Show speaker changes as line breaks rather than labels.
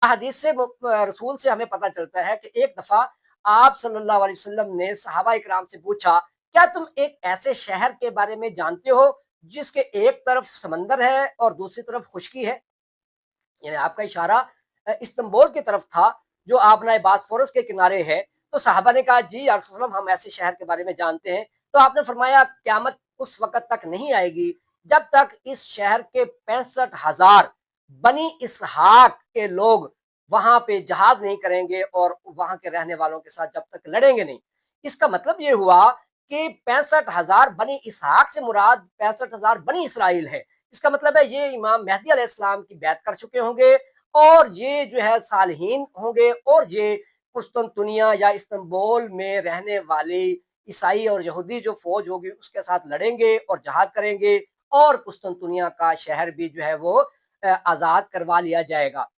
हदीस से रसूल से हमें पता चलता है कि एक दफ़ा आप सल्लल्लाहु अलैहि वसल्लम ने सहाबा इकराम से पूछा, क्या तुम एक ऐसे शहर के बारे में जानते हो जिसके एक तरफ समंदर है और दूसरी तरफ खुशकी है? यानी आपका इशारा इस्तांबुल की तरफ था, जो आपने बॉस्फोरस के किनारे है। तो साहबा ने कहा, जी या रसूल अल्लाह, हम ऐसे शहर के बारे में जानते हैं। तो आपने फरमाया, क़यामत उस वक़्त तक नहीं आएगी जब तक इस शहर के 65,000 बनी इसहाक के लोग वहाँ पे जहाद नहीं करेंगे और वहाँ के रहने वालों के साथ जब तक लड़ेंगे नहीं। इसका मतलब ये हुआ कि 65,000 बनी इसहाक से मुराद 65,000 बनी इसराइल है। इसका मतलब है ये इमाम मेहदी अलैहिस्सलाम की बैत कर चुके होंगे और ये जो है सालिहीन होंगे और ये कुस्तुनतुनिया या इस्तांबुल में रहने वाली ईसाई और यहूदी जो फौज होगी उसके साथ लड़ेंगे और जहाद करेंगे और कुस्तुनतुनिया का शहर भी जो है वो आज़ाद करवा लिया जाएगा।